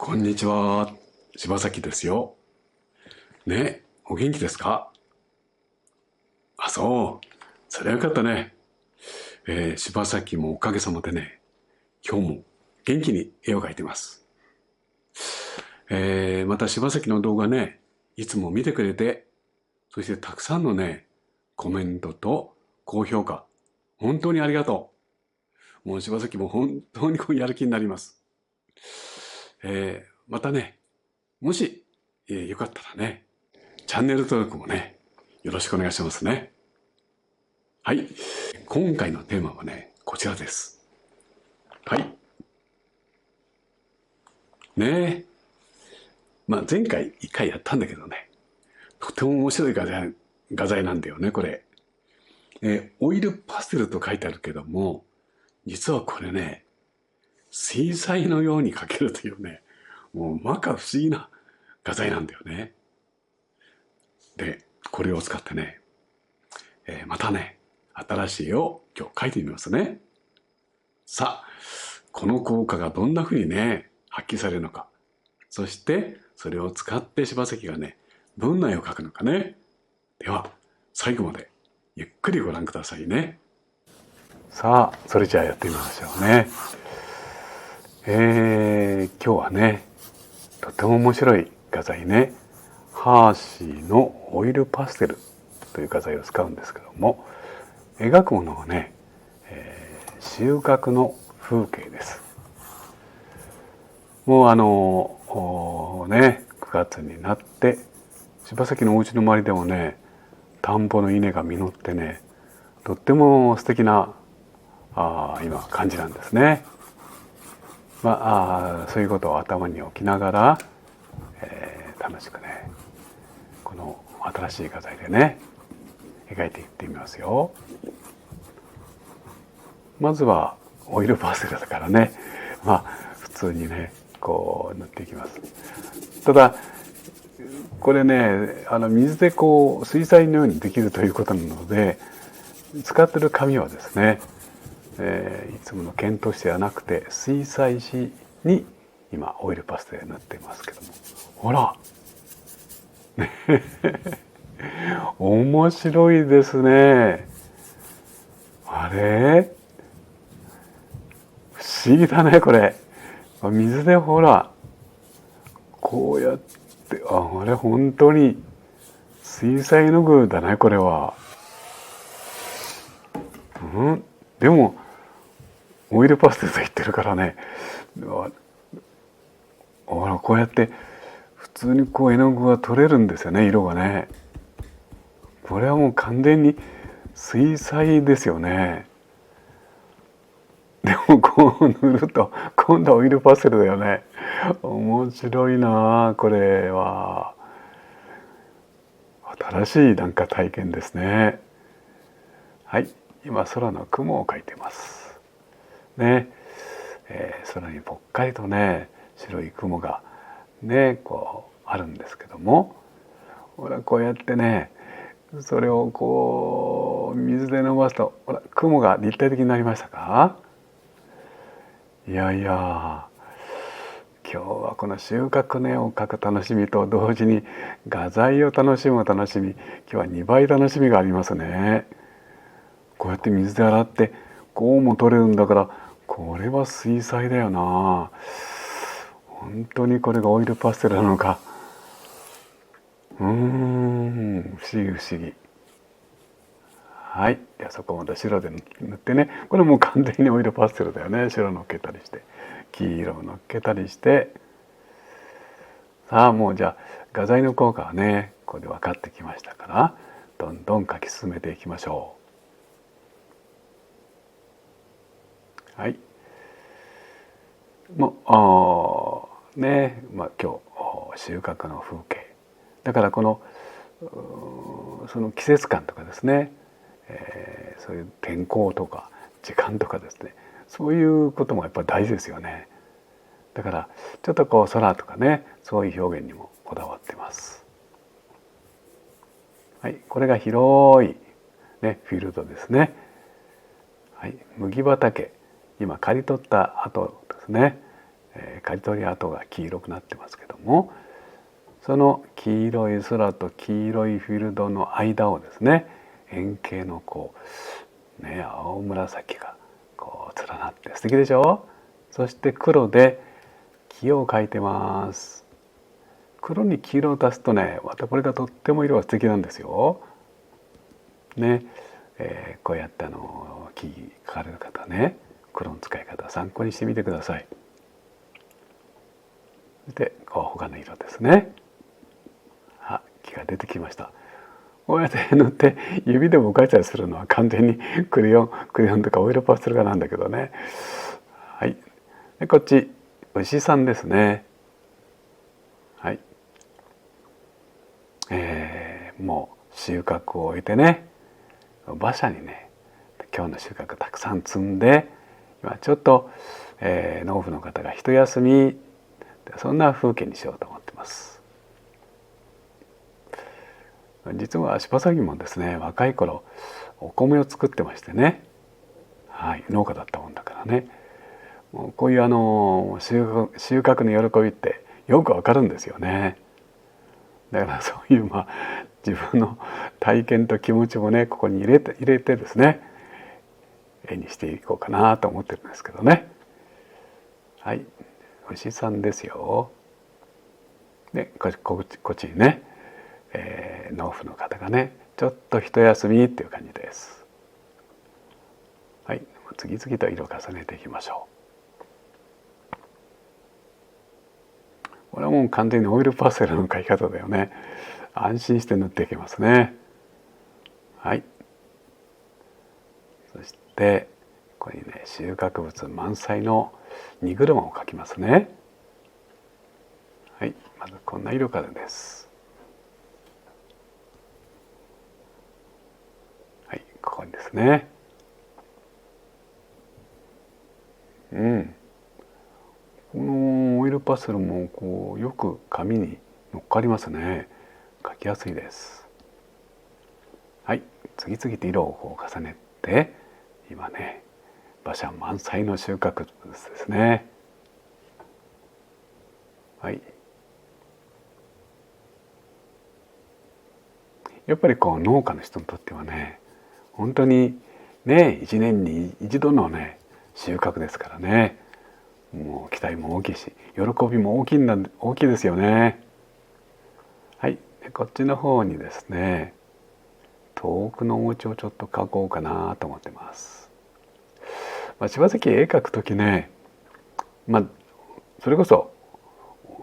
こんにちは、柴崎ですよ。ね、お元気ですか？あ、そう。それはよかったね。柴崎もおかげさまでね、今日も元気に絵を描いてます。また柴崎の動画ね、いつも見てくれて、そしてたくさんのね、コメントと高評価、本当にありがとう。もう柴崎も本当にやる気になります。またね、もし、よかったらね、チャンネル登録もね、よろしくお願いしますね。はい。今回のテーマはね、こちらです。はい。ねえ。前回一回やったんだけどね、とても面白い画材なんだよね、これ。オイルパステルと書いてあるけども、実はこれね、水彩のように描けるというね、もう摩訶不思議な画材なんだよね。で、これを使ってね、またね、新しい絵を今日描いてみますね。さあ、この効果がどんな風にね、発揮されるのか。そして、それを使って柴崎がね、どんな絵を描くのかね。では、最後までゆっくりご覧くださいね。さあ、それじゃあやってみましょうね。今日はね、とても面白い画材ね、ハーシーのオイルパステルという画材を使うんですけども、描くものはね、収穫の風景です。もう9月になって柴崎のお家の周りでもね、田んぼの稲が実ってね、とっても素敵な今感じなんですね。そういうことを頭に置きながら、楽しくね、この新しい画材でね、描いていってみますよ。まずはオイルパステルだからね、普通にね、こう塗っていきます。ただこれね、水でこう水彩のようにできるということなので、使ってる紙はですね、いつもの剣としてはなくて水彩紙に今オイルパステル塗っていますけども、ほら面白いですね。あれ不思議だね、これ。水でほらこうやって、あれ本当に水彩絵の具だね、これは。でもオイルパステルと言ってるからね、ほらこうやって普通にこう絵の具が取れるんですよね、色がね。これはもう完全に水彩ですよね。でもこう塗ると今度はオイルパステルだよね。面白いなあ、これは。新しいなんか体験ですね。はい、今空の雲を描いてますね。空にぽっかりとね、白い雲がね、こうあるんですけども、ほらこうやってね、それをこう水で伸ばすと、ほら雲が立体的になりましたか？いやいや、今日はこの収穫の絵を描く楽しみと同時に画材を楽しむ楽しみ、今日は2倍楽しみがありますね。こうやって水で洗ってこうも取れるんだから、これは水彩だよな。本当にこれがオイルパステルなのか。不思議不思議。はい、ではそこまで白で塗ってね、これもう完全にオイルパステルだよね。白乗っけたりして黄色を乗っけたりして、さあもうじゃあ画材の効果はね、ここで分かってきましたから、どんどん描き進めていきましょう。はい、もうね、今日収穫の風景だから、このその季節感とかですね、そういう天候とか時間とかですね、そういうこともやっぱり大事ですよね。だからちょっとこう空とかね、そういう表現にもこだわってます。はい、これが広い、ね、フィールドですね。はい、麦畑、今刈り取った後ですね、刈り取り跡が黄色くなってますけども、その黄色い空と黄色いフィールドの間をですね、円形の青紫が連なって素敵でしょ。そして黒で木を描いてます。黒に黄色を足すとね、またこれがとっても色が素敵なんですよ。ね、こうやって木描かれる方ね、黒の使い方参考にしてみてください。で他の色ですね。木が出てきました。こうやって塗って指でも描いたりするのは完全にクレヨンとかオイルパステル画なんだけどね。はい。でこっち牛さんですね。はい。もう収穫を終えてね、馬車にね、今日の収穫たくさん積んで、今ちょっと、農夫の方が一休み、そんな風景にしようと思ってます。実は柴崎もですね、若い頃お米を作ってましてね、はい、農家だったもんだからね、もうこういう収穫の喜びってよくわかるんですよね。だからそういう自分の体験と気持ちもね、ここに入れてですね、絵にしていこうかなと思ってるんですけどね。はい、牛さんですよ。でこっちにね、農夫の方がね、ちょっと一休みっていう感じです。はい、次々と色を重ねていきましょう。これはもう完全にオイルパステルの描き方だよね。安心して塗っていけますね。はい。そしてここにね、収穫物満載の荷車を描きますね。はい、まずこんな色からです。はい、ここにですね。このオイルパステルもよく紙に乗っかりますね。描きやすいです。はい、次々と色を重ねて、今ね、馬車満載の収穫物ですね。はい。やっぱり農家の人にとってはね、本当にね、一年に一度のね、収穫ですからね、もう期待も大きいし、喜びも大きいですよね。はい、でこっちの方にですね、遠くのお家をちょっと描こうかなと思ってます。柴崎絵描く時ね、それこそ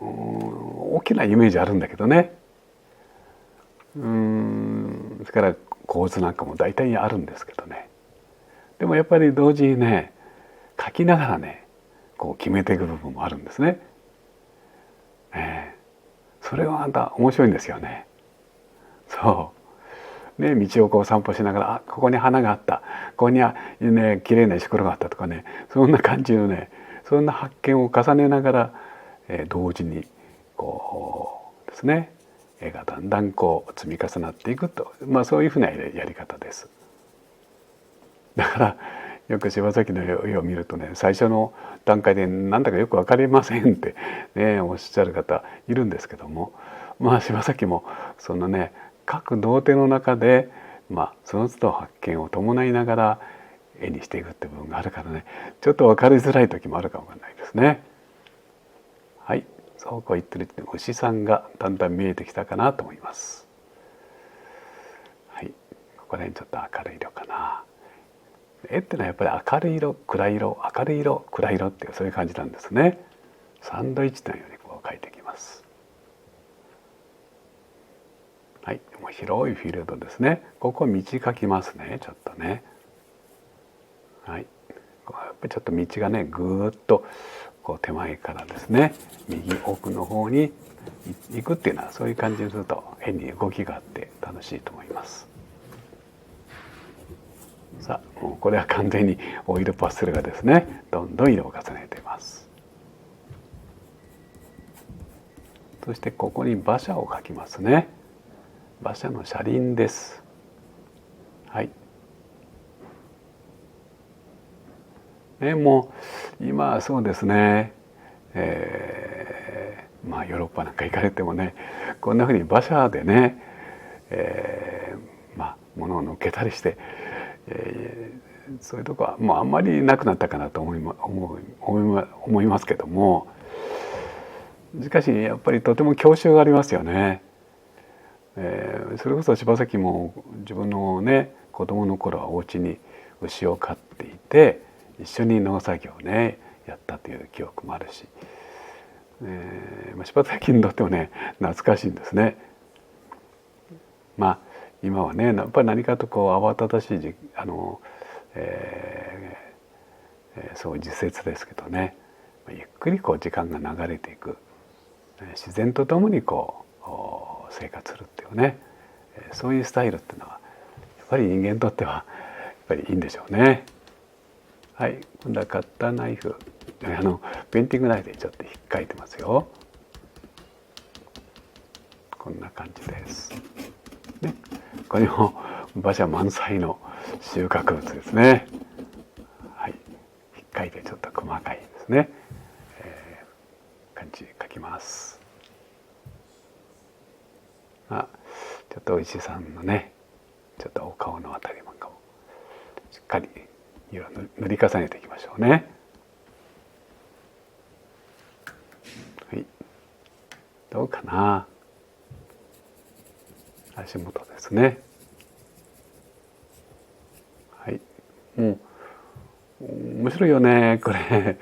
大きなイメージあるんだけどね、それから構図なんかも大体あるんですけどね、でもやっぱり同時にね、描きながらね、決めていく部分もあるんですね。それはまた面白いんですよね。そうね、道を散歩しながら、ここに花があった、ここにはね綺麗な石ころがあったとかね、そんな感じのね、そんな発見を重ねながら、同時にですね、絵がだんだん積み重なっていくと、そういうふうなやり方です。だからよく柴崎の絵を見るとね、最初の段階でなんだかよく分かりませんってねおっしゃる方いるんですけども、柴崎もそのね、各童貞の中でその都度発見を伴いながら絵にしていくって部分があるからね、ちょっと分かりづらい時もあるかもしれないですね。はい、そう言ってるうちに牛さんがだんだん見えてきたかなと思います。はい、ここら辺ちょっと明るい色かな。絵ってのはやっぱり明るい色暗い色、明るい色暗い色っていうそういう感じなんですね。サンドイッチのように描いていきます。はい、もう広いフィールドですね。ここ道描きますね、ちょっとね。はい、やっぱりちょっと道がね、ぐーっと手前からですね、右奥の方に行くっていうのは、そういう感じにすると絵に動きがあって楽しいと思います。さあ、もうこれは完全にオイルパステルがですね、どんどん色を重ねています。そしてここに馬車を描きますね。馬車の車輪です。はい。もう今はそうですね、まあヨーロッパなんか行かれてもね、こんなふうに馬車でね、まあ物を乗っけたりして、そういうとこはもうあんまりなくなったかなと思いますけども、しかしやっぱりとても郷愁がありますよね。それこそ柴崎も自分のね子供の頃はお家に牛を飼っていて、一緒に農作業をねやったという記憶もあるし、柴崎にとってもね懐かしいんですね。まあ今はねやっぱり何かとこう慌ただしいそういう時節ですけどね、ゆっくりこう時間が流れていく、自然とともにこう生活するっていうね、そういうスタイルっていうのはやっぱり人間にとってはやっぱりいいんでしょうね。はい、今度はカッターナイフ、ペンティングナイフでちょっと引っかいてますよ。こんな感じです。ね、これも馬車満載の収穫物ですね。はい、引っかいてちょっと細かいですね。感じ書きます。ちょっとお石さんのね、ちょっとお顔のあたりなんかをしっかり色塗り重ねていきましょうね。はい、どうかな。足元ですね。はい、もう面白いよねこれ。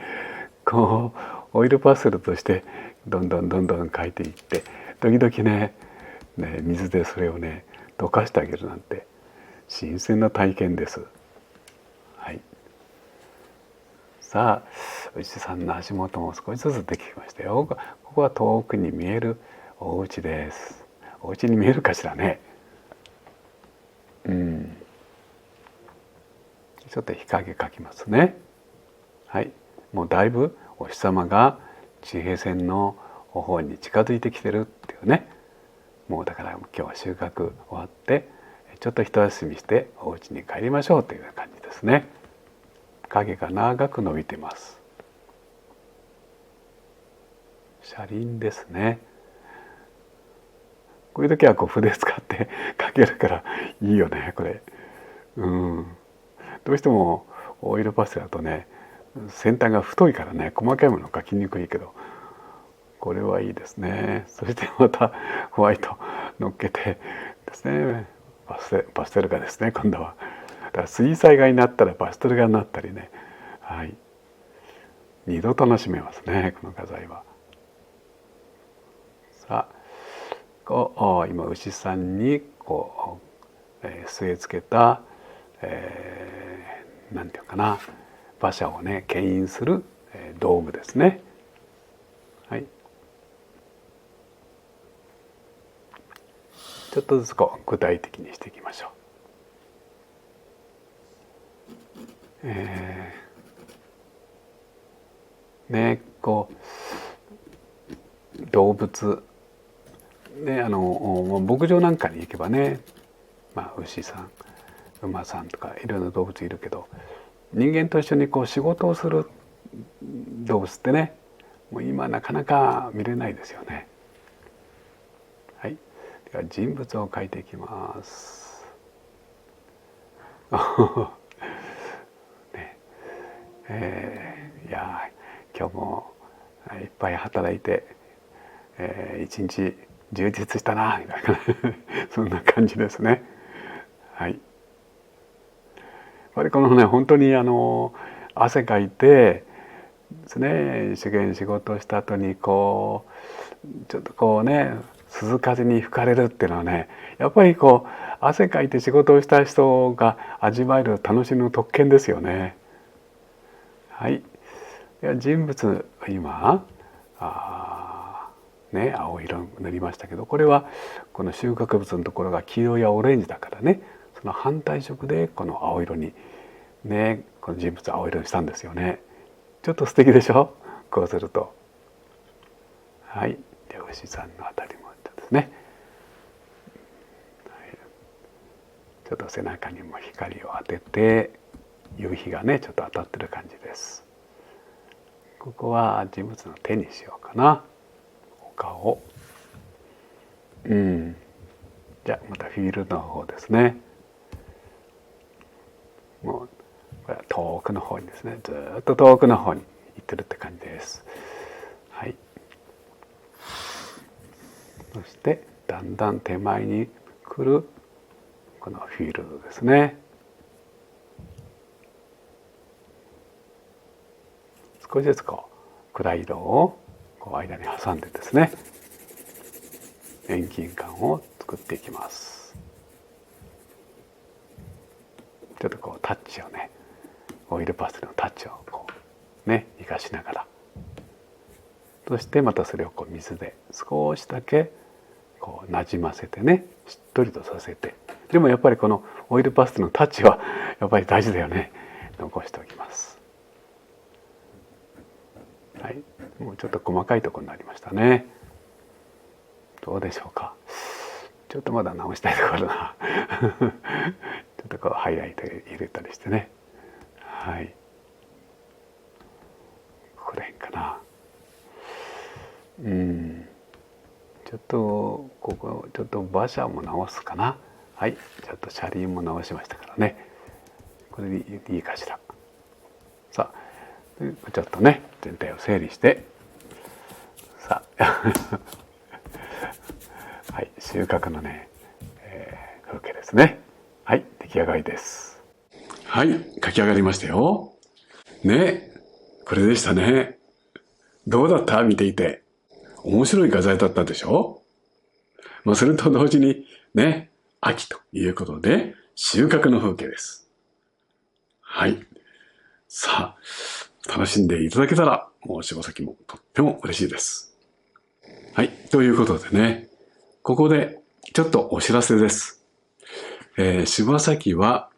こうオイルパステルとしてどんどん描いていって、時々ね水でそれをね溶かしてあげるなんて新鮮な体験です。はい、さあ牛さんの足元も少しずつできましたよ。ここは遠くに見えるお家です。お家に見えるかしらね。ちょっと日陰描きますね。はい、もうだいぶお日様が地平線の方に近づいてきてるっていうね。もうだから今日は収穫終わってちょっと一休みしてお家に帰りましょうという感じですね。影が長く伸びてます。車輪ですね。こういう時はこう筆使って描けるからいいよねこれ。どうしてもオイルパステルだとね先端が太いからね細かいもの描きにくいけど、これはいいですね。そしてまたホワイト乗っけてですね、パステル画ですね今度は。だから水彩画になったらパステル画になったりね、はい、2度楽しめますねこの画材は。さあ今牛さんにこう、据え付けた、なんていうかな、馬車をね牽引する、道具ですね。はい、ちょっとずつこう具体的にしていきましょう。ねこう動物ね、牧場なんかに行けばね、牛さん馬さんとかいろんな動物いるけど、人間と一緒にこう仕事をする動物ってねもう今なかなか見れないですよね。はい、では人物を描いていきます。ねいや今日もいっぱい働いて、一日充実したなみたいなそんな感じですね。はい。やっぱりこのね本当に汗かいてですね、一生懸命仕事をした後にこうちょっとこうね涼風に吹かれるっていうのはね、やっぱりこう汗かいて仕事をした人が味わえる楽しみの特権ですよね。はい。では人物今ね青色塗りましたけど、これはこの収穫物のところが黄色やオレンジだからね、その反対色でこの青色にねこの人物を青色にしたんですよね。ちょっと素敵でしょ、こうすると。はい、で牛さんのあたりもですね、はい、ちょっと背中にも光を当てて夕日がねちょっと当たってる感じです。ここは人物の手にしようかな。お顔。じゃあまたフィールドの方ですね。もうこれは遠くの方にですね、ずっと遠くの方に行ってるって感じです。はい。そしてだんだん手前に来るこのフィールドですね。少しずつこう暗い色をこう間に挟んでですね、遠近感を作っていきます。ちょっとこうタッチをね、オイルパステルのタッチをこうね生かしながら、そしてまたそれをこう水で少しだけこうなじませてね、しっとりとさせて、でもやっぱりこのオイルパステルのタッチはやっぱり大事だよね。残しておきます。はい、もうちょっと細かいところになりましたね。どうでしょうか。ちょっとまだ直したいところだなちょっとこうハイライト入れたりしてね。はい、ここら辺かな。ちょっとここちょっと馬車も直すかな。はい、ちょっと車輪も直しましたからね。これでいいかしら。さあちょっとね全体を整理して、さあはい、収穫のね、風景ですね。はい、出来上がりです。はい、書き上がりましたよ。ね、これでしたね。どうだった？見ていて。面白い画材だったでしょ？それと同時にね、秋ということで収穫の風景です。はい。さあ、楽しんでいただけたら、もう柴崎もとっても嬉しいです。はい。ということでね、ここでちょっとお知らせです。柴崎は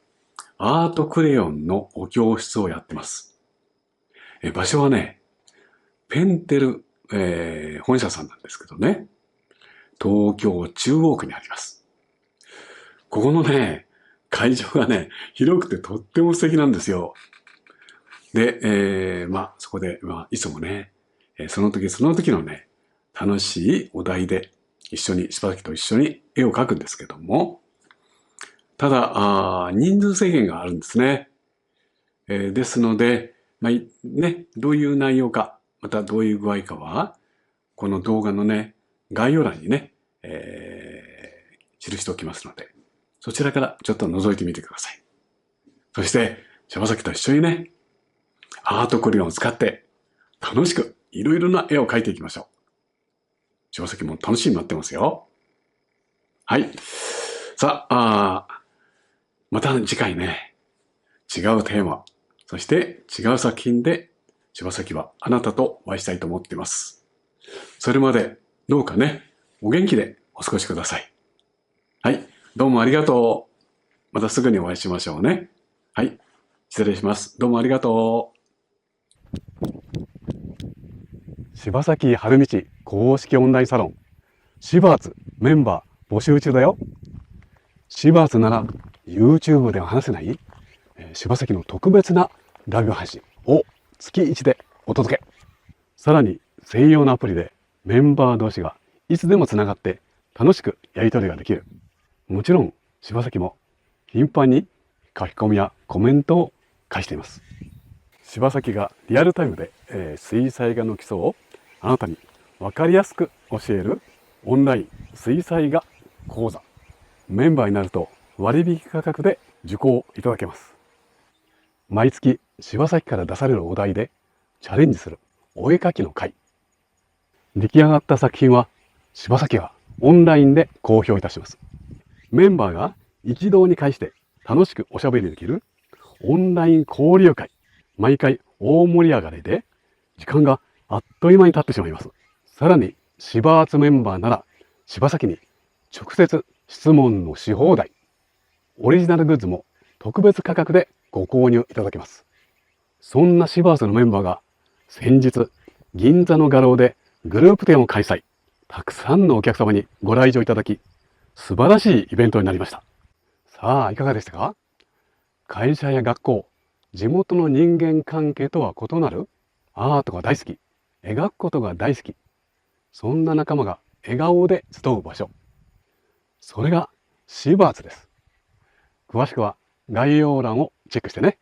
アートクレヨンのお教室をやってます。場所はね、ペンテル、本社さんなんですけどね、東京中央区にあります。ここのね、会場がね、広くてとっても素敵なんですよ。で、そこで、いつもね、その時その時のね、楽しいお題で一緒に、柴崎と一緒に絵を描くんですけども、ただ、人数制限があるんですね。ですので、どういう内容か、またどういう具合かは、この動画のね、概要欄にね、記しておきますので、そちらからちょっと覗いてみてください。そして、柴崎と一緒にね、アートクレヨンを使って楽しくいろいろな絵を描いていきましょう。柴崎も楽しみになってますよ。はい。さあ、また次回ね、違うテーマ、そして違う作品で柴崎はあなたとお会いしたいと思っています。それまでどうかね、お元気でお過ごしください。はい。どうもありがとう。またすぐにお会いしましょうね。はい。失礼します。どうもありがとう。柴崎春道公式オンラインサロン、シバーツメンバー募集中だよ。シバーツなら YouTube では話せない柴崎の特別なライブ配信を月1でお届け。さらに専用のアプリでメンバー同士がいつでもつながって楽しくやり取りができる。もちろん柴崎も頻繁に書き込みやコメントを返しています。柴崎がリアルタイムで、水彩画の基礎をあなたに分かりやすく教えるオンライン水彩画講座。メンバーになると割引価格で受講いただけます。毎月柴崎から出されるお題でチャレンジするお絵描きの会。出来上がった作品は柴崎がオンラインで公表いたします。メンバーが一堂に会して楽しくおしゃべりできるオンライン交流会。毎回大盛り上がりで時間があっという間に経ってしまいます。さらに柴アツメンバーなら柴崎に直接質問のし放題。オリジナルグッズも特別価格でご購入いただけます。そんな柴アツのメンバーが先日銀座の画廊でグループ展を開催。たくさんのお客様にご来場いただき、素晴らしいイベントになりました。さあ、いかがでしたか？会社や学校、地元の人間関係とは異なるアートが大好き、描くことが大好き、そんな仲間が笑顔で集う場所。それがシーバーズです。詳しくは概要欄をチェックしてね。